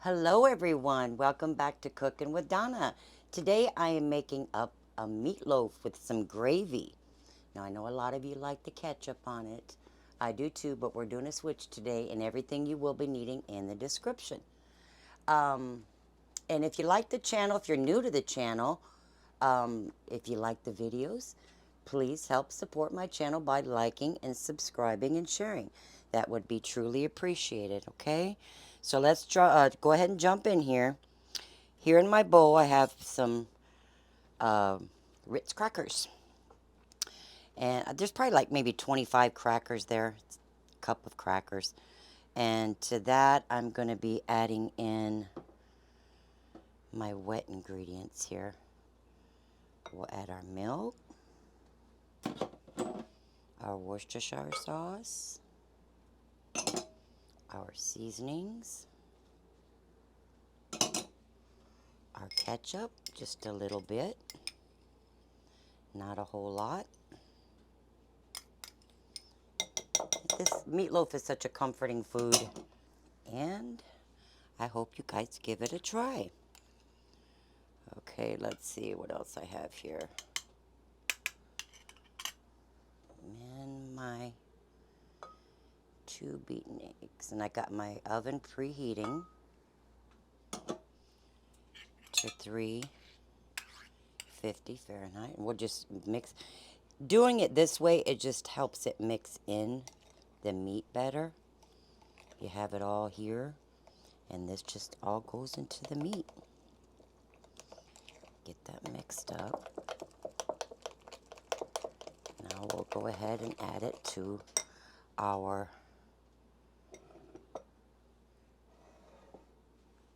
Hello everyone, welcome back to Cooking with Donna. Today I am making up a meatloaf with some gravy. Now I know a lot of you like the ketchup on it. I do too, but we're doing a switch today and everything you will be needing in the description. Um, and if you like the channel, if you're new to the channel, if you like the videos, please help support my channel by liking and subscribing and sharing. That would be truly appreciated, okay? So let's go ahead and jump in here. Here in my bowl, I have some uh, Ritz crackers. And there's probably like maybe 25 crackers there. It's a cup of crackers. And to that, I'm going to be adding in my wet ingredients here. We'll add our milk, our Worcestershire sauce, our seasonings, our ketchup, just a little bit, not a whole lot. This meatloaf is such a comforting food, and I hope you guys give it a try. Okay, let's see what else I have here. And my 2 beaten eggs, and I got my oven preheating to 350 Fahrenheit. And we'll just mix. Doing it this way, it just helps it mix in the meat better. You have it all here, and this just all goes into the meat. Get that mixed up. Now we'll go ahead and add it to our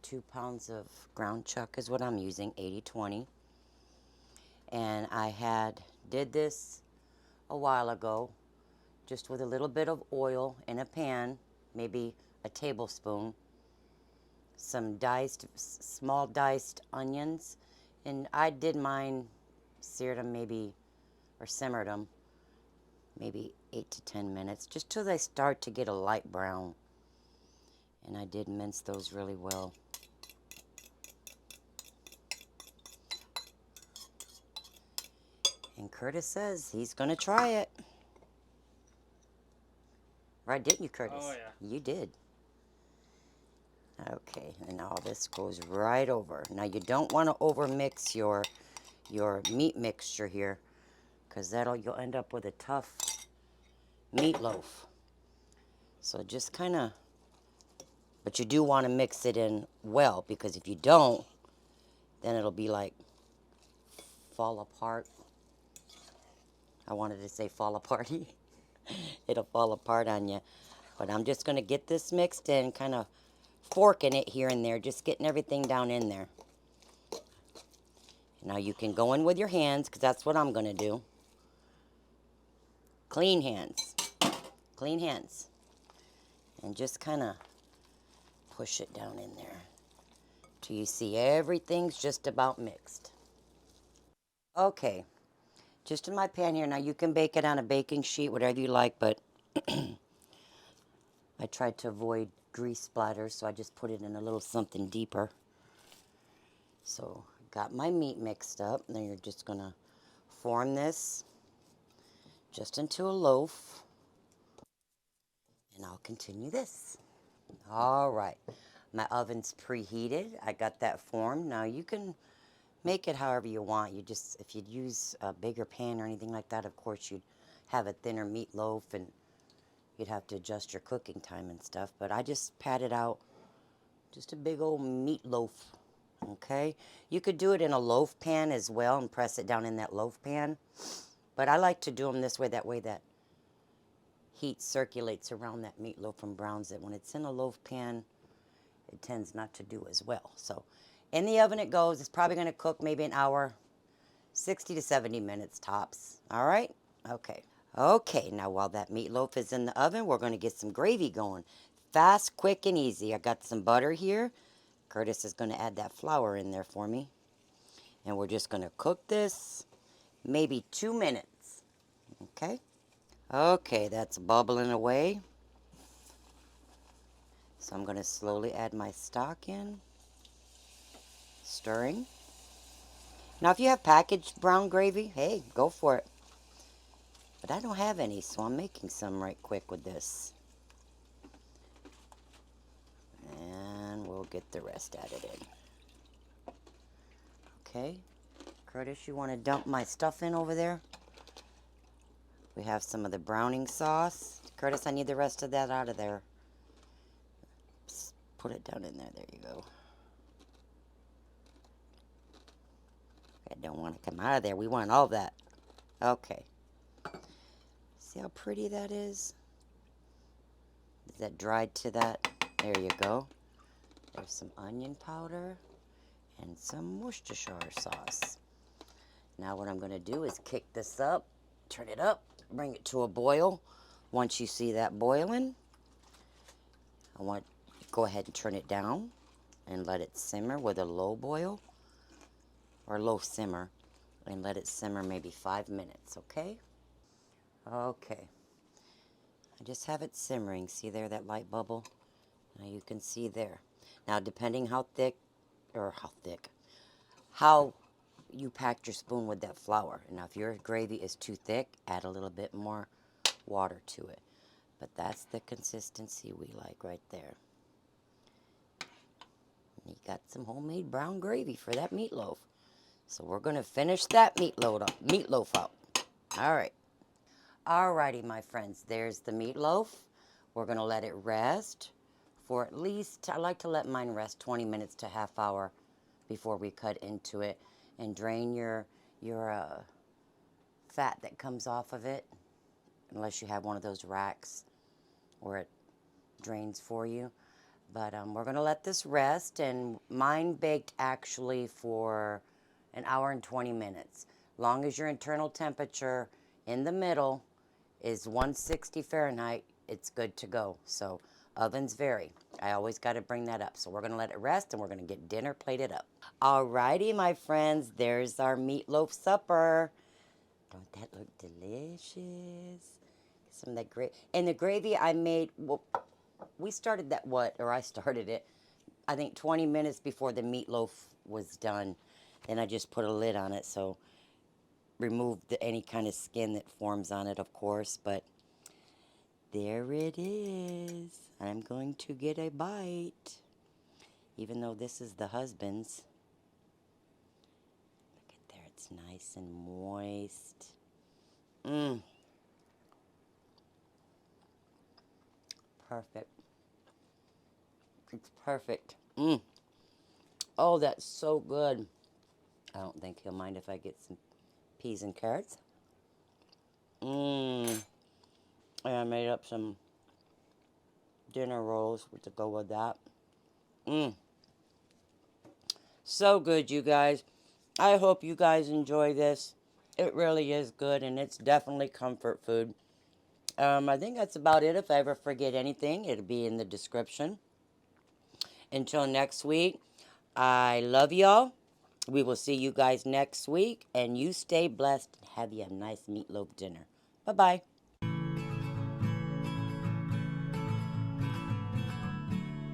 2 pounds of ground chuck is what I'm using, 80/20. And I did this a while ago, just with a little bit of oil in a pan, maybe a tablespoon, some small diced onions, and I did mine, seared them maybe, or simmered them, maybe 8 to 10 minutes, just till they start to get a light brown. And I did mince those really well. And Curtis says he's going to try it. Right, didn't you, Curtis? Oh, yeah. You did. Okay, and all this goes right over. Now, you don't want to overmix your meat mixture here, because you'll end up with a tough meatloaf. So just kind of, but you do want to mix it in well, because if you don't, then it'll be like fall apart. I wanted to say fall aparty. It'll fall apart on you. But I'm just going to get this mixed in, kind of forking it here and there, just getting everything down in there. Now you can go in with your hands, because that's what I'm going to do. Clean hands. Clean hands. And just kind of push it down in there till you see everything's just about mixed. Okay, just in my pan here. Now you can bake it on a baking sheet, whatever you like, but I tried to avoid grease splatters, so I just put it in a little something deeper. So got my meat mixed up. Then you're just going to form this just into a loaf. And I'll continue this. All right. My oven's preheated. I got that formed. Now you can make it however you want. If you'd use a bigger pan or anything like that, of course you'd have a thinner meatloaf and you'd have to adjust your cooking time and stuff. But I just patted out just a big old meatloaf. Okay, you could do it in a loaf pan as well and press it down in that loaf pan. But I like to do them this way, that heat circulates around that meatloaf and browns it. When it's in a loaf pan, it tends not to do as well. So in the oven it goes. It's probably going to cook maybe an hour, 60 to 70 minutes tops. All right? Okay. Okay, now while that meatloaf is in the oven, we're going to get some gravy going. Fast, quick, and easy. I got some butter here. Curtis is going to add that flour in there for me. And we're just going to cook this maybe 2 minutes. Okay? Okay, that's bubbling away. So I'm going to slowly add my stock in, stirring. Now, if you have packaged brown gravy, hey, go for it. But I don't have any, so I'm making some right quick with this. And we'll get the rest added in. Okay. Curtis, you want to dump my stuff in over there? We have some of the browning sauce. Curtis, I need the rest of that out of there. Just put it down in there. There you go. I don't want to come out of there. We want all that. Okay. See how pretty that is? Is that dried to that? There you go. There's some onion powder and some Worcestershire sauce. Now what I'm going to do is kick this up, turn it up, bring it to a boil. Once you see that boiling, I want you to go ahead and turn it down and let it simmer with a low boil or low simmer, and let it simmer maybe 5 minutes, okay? Okay. I just have it simmering. See there, that light bubble? Now you can see there. Now depending how you packed your spoon with that flour. Now if your gravy is too thick, add a little bit more water to it. But that's the consistency we like right there. And you got some homemade brown gravy for that meatloaf. So we're going to finish that meatloaf out. All right. Alrighty, my friends, there's the meatloaf. We're going to let it rest for at least, I like to let mine rest 20 minutes to half hour before we cut into it, and drain your fat that comes off of it, unless you have one of those racks where it drains for you. But we're going to let this rest, and mine baked actually for an hour and 20 minutes. Long as your internal temperature in the middle is 160 Fahrenheit, it's good to go. So ovens vary. I always got to bring that up. So we're going to let it rest, and we're going to get dinner plated up. Alrighty, my friends, there's our meatloaf supper. Don't that look delicious? Some of that gravy. And the gravy I made, well, we started that, I started it, I think 20 minutes before the meatloaf was done. And I just put a lid on it, so remove any kind of skin that forms on it, of course. But there it is. I'm going to get a bite, even though this is the husband's. Look at there, it's nice and moist. Perfect. It's perfect. Oh, that's so good. I don't think he'll mind if I get some peas and carrots. And I made up some dinner rolls to go with that. So good, you guys. I hope you guys enjoy this. It really is good, and it's definitely comfort food. I think that's about it. If I ever forget anything, it'll be in the description. Until next week, I love y'all. We will see you guys next week, and you stay blessed and have you a nice meatloaf dinner. Bye-bye.